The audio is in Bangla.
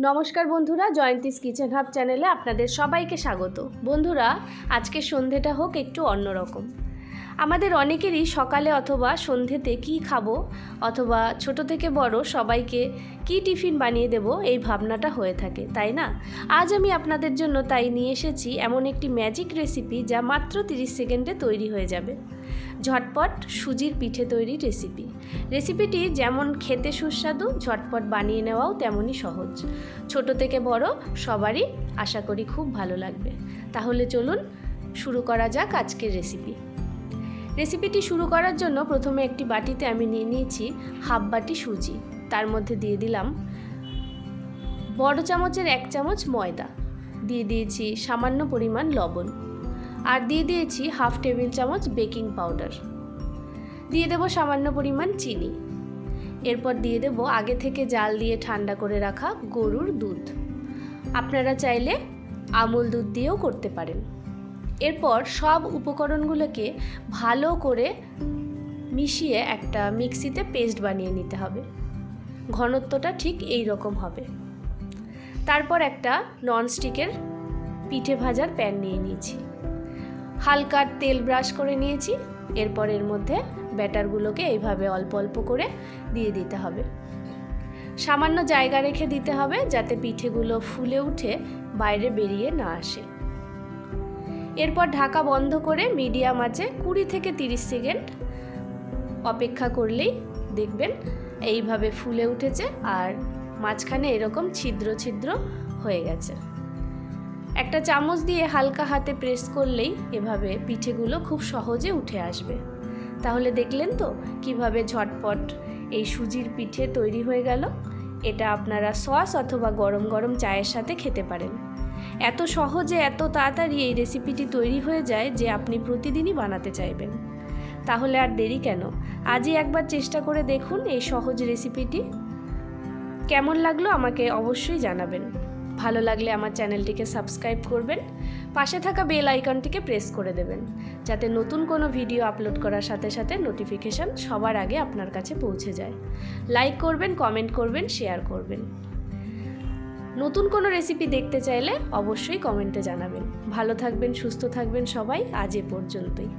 নমস্কার বন্ধুরা, জয়ন্তীস কিচেন হাব চ্যানেলে আপনাদের সবাইকে স্বাগত। বন্ধুরা, আজকের সন্ধেটা হোক একটু অন্যরকম। আমাদের অনেকেরই সকালে অথবা সন্ধেতে কি খাবো অথবা ছোট থেকে বড় সবাইকে কি টিফিন বানিয়ে দেব এই ভাবনাটা হয়ে থাকে, তাই না? আজ আমি আপনাদের জন্য তাই নিয়ে এসেছি এমন একটি ম্যাজিক রেসিপি যা মাত্র 30 সেকেন্ডে তৈরি হয়ে যাবে। ঝটপট সুজির পিঠে তৈরির রেসিপিটি যেমন খেতে সুস্বাদু, ঝটপট বানিয়ে নেওয়াও তেমনই সহজ। ছোট থেকে বড় সবারই আশা করি খুব ভালো লাগবে। তাহলে চলুন শুরু করা যাক আজকের রেসিপিটি শুরু করার জন্য প্রথমে একটি বাটিতে আমি নিয়ে নিয়েছি হাফ বাটি সুজি। তার মধ্যে দিয়ে দিলাম বড় চামচের 1 চামচ ময়দা, দিয়ে দিয়েছি সামান্য পরিমাণ লবণ, আর দিয়ে দিয়েছি হাফ টেবিল চামচ বেকিং পাউডার, দিয়ে দেব সামান্য পরিমাণ চিনি। এরপর দিয়ে দেব আগে থেকে জাল দিয়ে ঠান্ডা করে রাখা গরুর দুধ। আপনারা চাইলে আমুল দুধ দিয়েও করতে পারেন। এরপর সব উপকরণগুলোকে ভালো করে মিশিয়ে একটা মিক্সিতে পেস্ট বানিয়ে নিতে হবে। ঘনত্বটা ঠিক এই রকম হবে। তারপর একটা ননস্টিকের পিঠে ভাজার প্যান নিয়ে নিয়েছি, হালকা তেল ব্রাশ করে নিয়েছি। এরপর এর মধ্যে ব্যাটারগুলোকে এইভাবে অল্প অল্প করে দিয়ে দিতে হবে। সামান্য জায়গা রেখে দিতে হবে যাতে পিঠেগুলো ফুলে উঠে বাইরে বেরিয়ে না আসে। এরপর ঢাকা বন্ধ করে মিডিয়াম আঁচে 20 থেকে 30 সেকেন্ড অপেক্ষা করলেই দেখবেন এইভাবে ফুলে উঠেছে আর মাঝখানে এরকম ছিদ্র ছিদ্র হয়ে গেছে। একটা চামচ দিয়ে হালকা হাতে প্রেস করলেই এভাবে পিঠেগুলো খুব সহজে উঠে আসবে। তাহলে দেখলেন তো কিভাবে ঝটপট এই সুজির পিঠে তৈরি হয়ে গেল। এটা আপনারা সস অথবা গরম গরম চায়ের সাথে খেতে পারেন। এত সহজে এত তাড়াতাড়ি এই রেসিপিটি তৈরি হয়ে যায় যে আপনি প্রতিদিনই বানাতে চাইবেন। তাহলে আর দেরি কেন, আজই একবার চেষ্টা করে দেখুন এই সহজ রেসিপিটি। কেমন লাগলো আমাকে অবশ্যই জানাবেন। ভালো লাগলে আমার চ্যানেলটিকে সাবস্ক্রাইব করবেন, পাশে থাকা বেল আইকনটিকে প্রেস করে দেবেন যাতে নতুন কোনো ভিডিও আপলোড করার সাথে সাথে নোটিফিকেশান সবার আগে আপনার কাছে পৌঁছে যায়। লাইক করবেন, কমেন্ট করবেন, শেয়ার করবেন। নতুন কোনো রেসিপি দেখতে চাইলে অবশ্যই কমেন্টে জানাবেন। ভালো থাকবেন, সুস্থ থাকবেন সবাই। আজ এ পর্যন্তই।